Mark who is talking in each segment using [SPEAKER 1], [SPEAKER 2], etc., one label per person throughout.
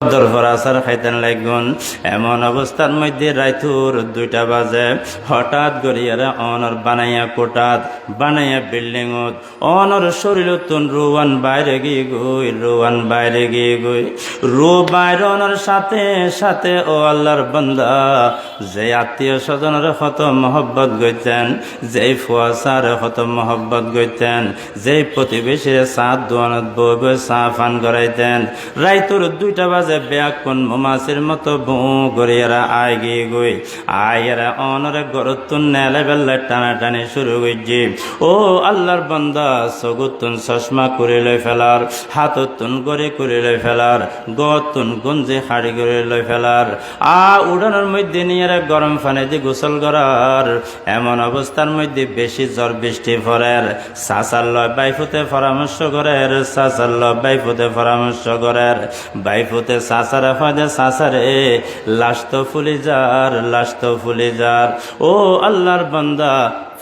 [SPEAKER 1] দরফর আসার খাইতেন লাগুন। এমন অবস্থার মধ্যে রাইতুর 2টা বাজে হঠাৎ গড়িয়ারা অনর বানাইয়া কোটাত বানাইয়া বিল্ডিংত অনর শরীরতুন রুয়ান বাইরে গিয়ে গই রু বাইরে অনর সাথে সাথে ও আল্লাহর বান্দা যে আত্মীয় স্বজনের কত মহব্বত গইতেন, যেই ফুয়াশার কত মহব্বত গইতেন, যেই প্রতিবেশীর সাত দোয়ানত বই চা ফান করাইতেন, রাইতুর 2টা বাজে ব্যাকুন মমাসির মতো বউ গড়িয়ারা আয় গিয়ে গই আয়েরা অনরে গরতুন নেলে বেল্লা টানাটানি শুরু করছি। ও আল্লাহর বান্দা সগুতুন চশমা করে লই ফেলার, হাততুন গড়ে করে লই ফেলার, গতুন গঞ্জে হাড়ি করে লই ফেলার, উড়ানোর মধ্যে নিয়ে গরম পানি দিয়ে গোসল করার। এমন অবস্থার মধ্যে বেশি জ্বর বৃষ্টি পড়ের, চাচার লয় বাইফুতে পরামর্শ করের, চাচার লয় বাইফুতে পরামর্শ করের, বাইফুতে চাচারা ফাঁদে চাচারে লাশ তো ফুলি যার। ও আল্লাহর বান্দা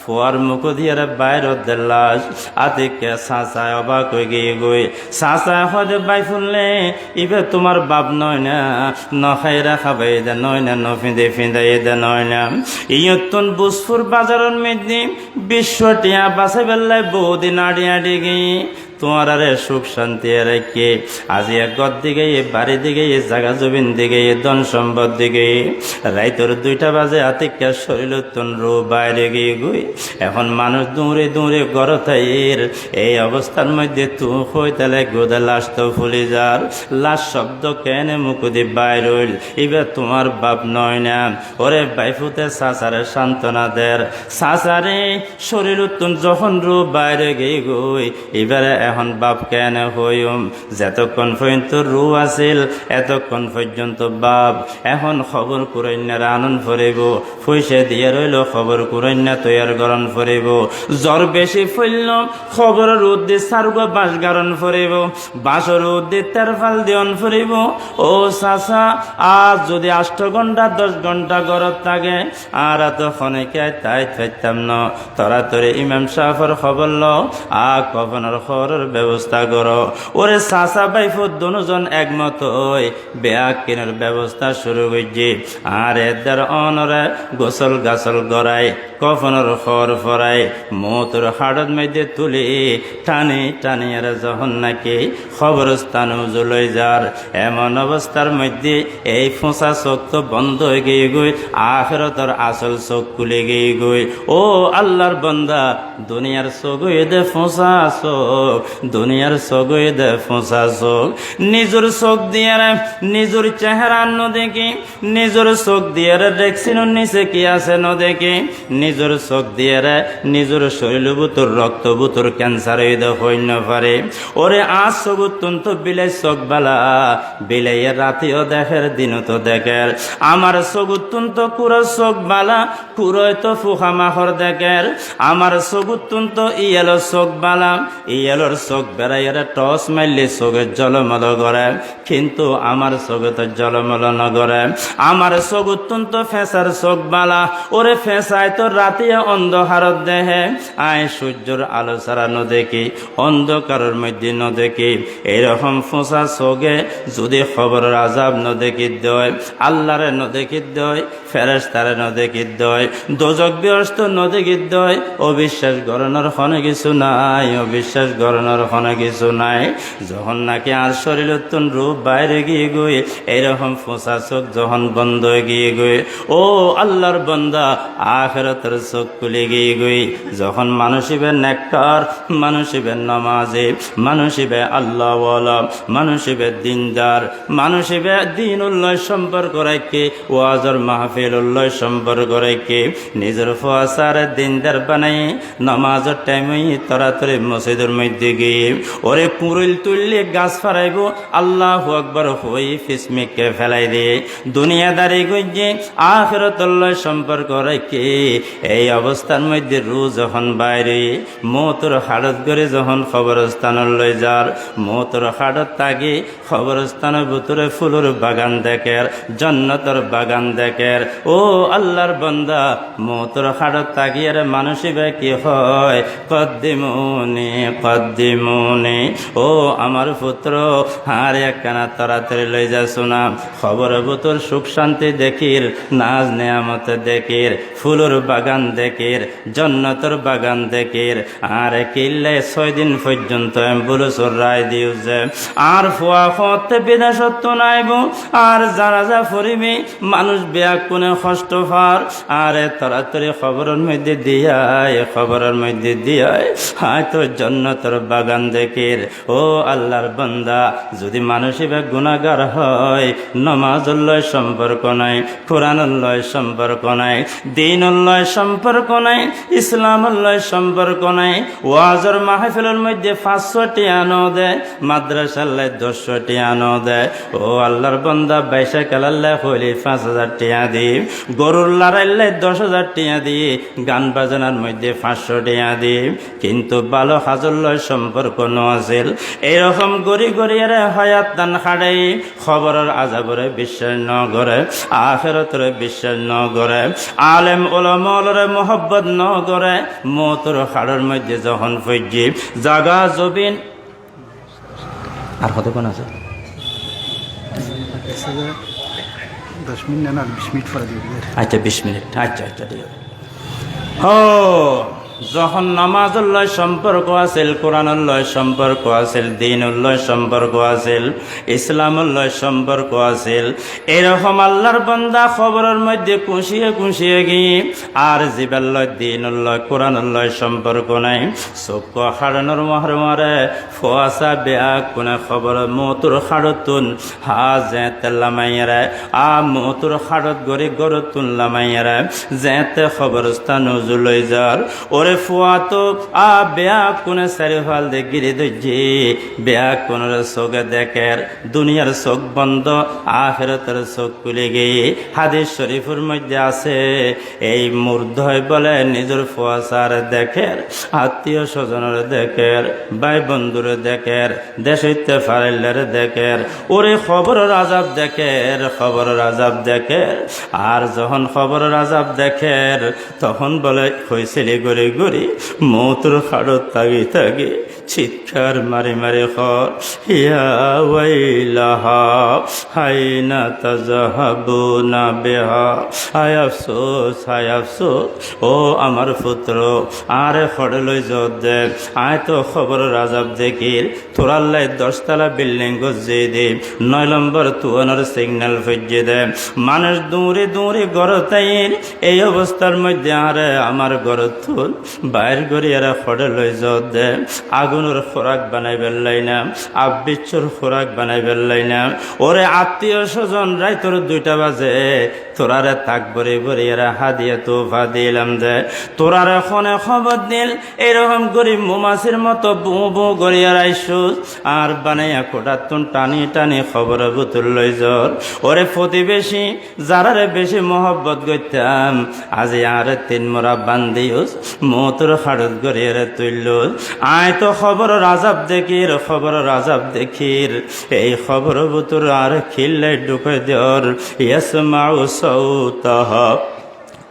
[SPEAKER 1] ফুয়ার মুখ দিয়ে বাইরত লাশ আতিকে চাচায় অবাক হয়ে গিয়ে গই চাচায় হদে বাই ফুললে ইবে তোমার বাপ নয় না, নখাইরা খাবাই দে নয় না, ফিঁদাই দে নয় না। ইয়তুন বুসফুর বাজারের মধ্যে 20 টিয়া বাসে বেল্লায় বহুদিন আড়ি গিয়ে তোমার আরে সুখ শান্তি রেখে আজি একর দিকে বাড়ি দিকে জাগা জমিন দিকে ধন সম্পদ দিকে রাইতর 2টা বাজে আতিকা শরীর তুন রু বাইরে গিয়ে গই। এখন মানুষ দৌড়ে গড়তাইর এই অবস্থার মধ্যে তু হই তাহলে গোদা লাশ তো ফুলি যার, লাশ শব্দ কেনে মুকুদি বাইর হইল এবার তোমার বাপ নয় না। ওরে বাইফুতে চাচারে সান্ত্বনা দের, চাচারে শরীর তুন যখন রু বাইরে গিয়ে গই এবারে এখন বাপ কেন হইম, যতক্ষণ পর্যন্ত রু আছিল এতক্ষণ পর্যন্ত বাপ। এখন খবর কুরাইনার আনন্দ ফরিব, পয়সা দিয়ে রইল খবর কুরাইনা তৈয়ার গরণ ফরিব, জ্বর বেশি ফইল খবরের উদ্দে সারগ বাস গারণ ফরিব, বাসর উদ্দে তেরফাল দিয়ন ফরিব। ও চাচা আজ যদি 8 ঘন্টা 10 ঘন্টা গরত থাকে আর এত খনেকে তাই থাকতাম ন, তোরা তোরে ইমাম সাহেবের খবর লও কফনের খবরের ব্যবস্থা করো। ওরে চাচা বাইফুত দুজন একমত হই বেয়া কেনার ব্যবস্থা শুরু করছি। আর এদের অনরে গোসল গাছল গড়াই কফনের খর ফরাই মতর হাড়ত মধ্যে তুলি টানি আর যখন নাকি খবরস্থান উজলই যার। এমন অবস্থার মধ্যে এই ফোঁসা চোখ তো বন্ধ হয়ে গিয়ে গই, আখিরাতের আসল চোখ খুলে গিয়ে গই। ও আল্লাহর বান্দা দুনিয়ার চোখ দে ফোঁসা চোখ, দুনিয়ার চোখ দে ফোঁসা চোখ। নিজের চোখ দিয়ে নিজের চেহারা ন দেখি, নিজের চোখ দিয়ে দেখছি নিচে কি আছে ন দেখি, নিজের চোখ দিয়ে নিজের শরীর বুতর রক্ত বুতর ক্যান্সার হইন পারে। ওরে আজ চোখতুন তো বিলাই চোখ বালা, বিলাইয়ের রাতিও দেখের দিনও তো দেখের। আমার চোখতুন তো কুড়ো চোখ বালা, কুড়োয় তো ফুখা মাখর দেখের। আমার চোখতুন তো ইয়েলো চোখ বালা, ইয়েলোর চোখ বেড়াইয়ের টস মারলে চোখের জলমল করে, কিন্তু আমার চোখে তো জলমল নগরে। আমার চোখতুন তো ফেঁসার চোখ বালা, ওরে ফেঁসায় তো রাতিয়া অন্ধকারত দেহে, আয় সূর্যর আলো ছাড়া ন দেখি, অন্ধকারের মধ্যে ন দেখি। এইরকম ফোঁসা চোখে যদি খবরের আজাব ন দেখি দয়, আল্লাহরে ন দেখি দয়, ফেরেশতারে ন দেখি দয়, দোজক ব্যস্ত ন দেখি দয়। অবিশ্বাস গরণের ক্ষণে কিছু নাই, অবিশ্বাস গরণের ক্ষণে কিছু নাই। যখন নাকি আর শরীর তুন রূপ বাইরে গিয়ে গই এইরকম ফোঁসা চোখ যখন বন্ধ হয়ে গিয়ে গই, ও আল্লাহর বান্দা আখিরাতের চোখ খুলে গিয়ে গই। যখন মানুষিবে নেককার, মানুষিবে নামাজি, মানুষিবে আল্লাহওয়ালা, মানুষিবে দিনদার, মানুষিবে দিন উল্লয় সম্পর্ক রাখে, ওয়াজর মাহফিল উল্লয় সম্পর্ক রাখে, নিজের ফুয়াশারে দিনদার বানাই নামাজের টাইমে তরাতরে মসজিদের মধ্যে গিয়ে ওরে পুরুল তুললে গাছ ফারাইব, আল্লাহু আকবার হই ফিসমিকে ফেলাই দিয়ে দুনিয়াদারি গইয়ে আখিরাতুল্লাহ সম্পর্ক রাখে। এই অবস্থার মধ্যে রু যখন বাইরে মতর হাড়ত করে যখন খবরস্থানের লই যার, মতর হাড়ত তাকে খবরস্থানের ভিতরে ফুলের বাগান দেখের, জান্নাতের বাগান দেখের। ও আল্লাহর বান্দা মতর হাড়ত তাকিয়ে মানুষই বা কি হয়, কদ্দিমুনি তুকদ্দিমুনি, ও আমার পুত্র আর একখানা তাড়াতাড়ি লই যাছো না। খবর বুতর সুখ শান্তি দেখির, নাজ নেয়ামত দেখির, ফুলুর বাগান দেখির, জন্নতর বাগান দেখির। আর কিল্লে 6 দিন পর্যন্ত অ্যাম্বুলেন্সর রায় দিও যে আর ফুয়া ফতে বিদেশত্ব নাইব। আর যারা যা ফরিবি মানুষ বেয়াক কোনে কষ্ট ফার। আরে তাড়াতাড়ি খবরের মধ্যে দিয়ায়, খবরের মধ্যে দিয়ায় হয়তো জন্নতর বাগান দেখির। ও আল্লাহর বান্দা, যদি মানুষই বা গুনাহগার হয়, নামাজুল্লাহ সম্পর্ক নাই, কোরআনুল্লাহ সম্পর্ক নাই, দ্বীনুল্লাহ সম্পর্ক নাই, ইসলামুল্লাহ সম্পর্ক নাই, ওয়াজের মাহফিলের মধ্যে 500 টিয়া ন দেয়, মাদ্রাসাল্লাহ 200 টিয়া ন দেয়। ও আল্লাহর বান্দা, বাইশা কালাল্লাহ হইলে 5000 টিয়া দিই, গরুর লড়াইল্লাহ 10,000 টিয়া দিই, গান বাজনার মধ্যে 500 টিয়া দিই, কিন্তু ভালো হাজুল্লাহ সম্পর্ক ন আছিল। এইরকম গড়ি গড়িয়ারে হায়াত দান খাড়াই খবরের আজাবরে বিশ্বাস ন করে, আখিরাতরে বিশ্বাস ন করে, আলেম ওলামারে মোহব্বত ন করে, মওতর খাড়ের মধ্যে যখন ফজ্জি জাগা জবিন আর হতে কোন আছে
[SPEAKER 2] 10 মিনিট না 20 মিনিট পরে দিয়ে দিবে।
[SPEAKER 1] আচ্ছা 20 মিনিট, আচ্ছা আচ্ছা ঠিক আছে। যখন নামাজুল্লাহ সম্পর্ক আছিল, কোরআনুল্লাহ সম্পর্ক আছিল, দ্বীনুল্লাহ সম্পর্ক আছিল, ইসলামুল্লাহ সম্পর্ক আছিল, এরকম আল্লাহর বান্দা খবরের মধ্যে কুশিয়ে কুশিয়ে গিয়ে আর জিবাল্লাহ দ্বীনুল্লাহ কোরআনুল্লাহ সম্পর্ক নাই, চোখ হারানোর মারে মারে ফোয়াশা বেয়া কোনে খবর মতুর খাড়তুন হা যেতে লামাইয়ারে আ মতুর খাড়ত গড়ি গড়তুন লামাইয়ারে যেতে খবরস্থান উজুলই যার। ওরে ফুয়া তো আ বেয়া কোনে চারিফাল দে গিরি দজ্জি, বেয়া কোনের চোখে দেখের, দুনিয়ার চোখ বন্ধ, আখিরাতের চোখ খুলে গিয়ে। হাদিস শরীফের মধ্যে আছে, এই মূর্ধয় বলে নিজের ফুয়া সার দেখের, আত্মীয় স্বজনের দেখের, ভাই বন্ধুর দেখের, দেশ হইতে ফারিলের দেখের। ওরে খবরের আজাব দেখের, খবরের আজাব দেখের। আর যখন খবরের আজাব দেখের তখন বলে হয়েছিলি গড়ি গড়ি মৌতুর খাড়ত তাগি তাগি চিৎকার মারি মারি খর ইয়া ওয়াইলাহা হাইনা তাযহাবুনা বিহা, হায় আফসোস হায় আফসোস। ও আমার পুত্র, আরে খড়ে লই যত দে, আয় তো খবরের আজাব দেখির। তোরাল্লাই 10 তলা বিল্ডিং গজ্জে দে, 9 নম্বর তুয়ানোর সিগন্যাল ফজ্জে দে, মানুষ দৌড়ে দৌড়ে গড় তাইর। এই অবস্থার মধ্যে আরে আমার গড় থুল বাইর গড়ি এরা খড়ে লই যত দে, আগুনের খোরাক বানাই বেললাই না, আব্বিচ্ছর খোরাক বানাই বেললাই না। ওরে আত্মীয় স্বজন রাই তোর 2টা বাজে, তোরারে তাক বরে বরে এরা হাদিয়া তোফা দিলাম যে, তোরারে ফোনে খবর দিল এরকম গরিব মোমাসির মতো বু বু গড়িয়া রাইসুস আর বানাইয়া কোটাতুন টানি টানি খবর বুতুল লই জ্বর। ওরে প্রতিবেশী যারারে বেশি মহব্বত করতাম, আজি আর 3 মোরা বান্দিউস মতুর খাড়ত গড়িয়ারে তুলল। আয় তো খবর আজাব দেখির, খবর আজাব দেখির। এই খবর বুতুর আর খিল্লাই ঢুকে দেওয়ার ইয়াসমাউ সাউতাহা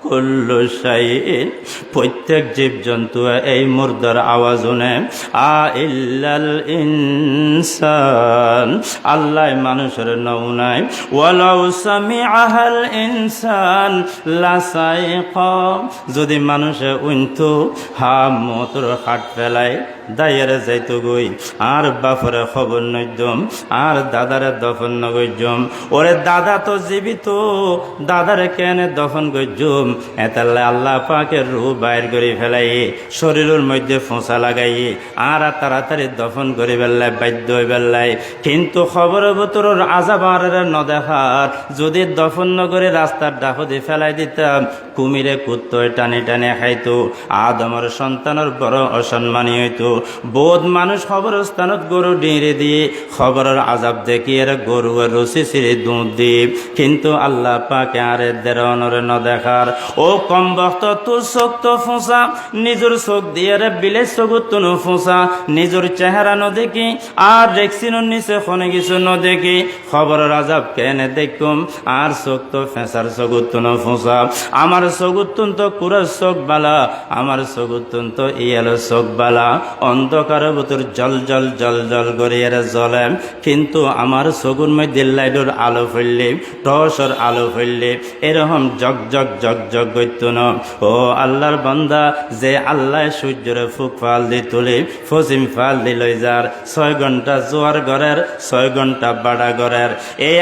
[SPEAKER 1] কুল্লু শাইইন, প্রত্যেক জীব জন্তু এই মুর্দার আওয়াজ শুনে। আ ইল্লাল ইনসান, আল্লাহ মানুষের নৌনাই। ওয়ালাউ সামিআহাল ইনসান লাসাইকা, যদি মানুষে উনতো হা মতুর খাট ফেলায় দায়ের যাইতো গই। আর বাপরে খবর নইজম, আর দাদারে দফন নগইজম। ওরে দাদা তো জীবিত, দাদারে কেন দফন গইজম? এতাল্লা আল্লাহ পাকের রূহ বাইর করে ফেলাই শরীরের মধ্যে ফোঁসা লাগাই আর তাড়াতাড়ি দফন করে বেল্লাই বাধ্য হয়ে বেল্লাই। কিন্তু খবর বতরের আজাব আর নদেখার, যদি দফন নগরে রাস্তার ডাকতে ফেলাই দিতাম, কুমিরে কুত্তয় টানে টানে খাইতো, আদমের সন্তানের বড় অসম্মানী হইতো। বোধ মানুষ খবরস্থানত গরু ডিঁড়ে দিয়ে খবরের আজাব দেখিয়ে গরু রসি সিঁড়ি দুধ দিয়ে, কিন্তু আল্লাহ পাকে আর দেরনরে ন দেখার। ও কম বক্ত তোর চোখ তো ফোঁসা নিজের চোখ দিয়ে রে বিলে চকুত তুনো ফোঁসা নিজের চেহারা ন দেখি আর রেক্সিনোর নিচে খনে কিছু ন দেখি খবর রাজাব কেনে দেখুম আর চোখ তো ফেঁসার চকুত তুনো ফোঁসা আমার চকুত তুন তো কুড়ার চোখ বালা আমার চকুত তুন তো ইয়ালো চোখ বালা অন্ধকার ভিতর জল জল জল জল করে এরা জ্বলে কিন্তু আমার চকুর মধ্যে লাইটের আলো ফেললে টসর আলো ফেললে এরকম জগ জগ জগ জগ করত না ও আল্লাহর বান্দা যে আল্লাহ সূর্যের ফুক ফাল দি তুলে পশ্চিম ফাল দি লই যার 6 ঘন্টা জোয়ার ঘরের 6 ঘন্টা বাড়া ঘরের এই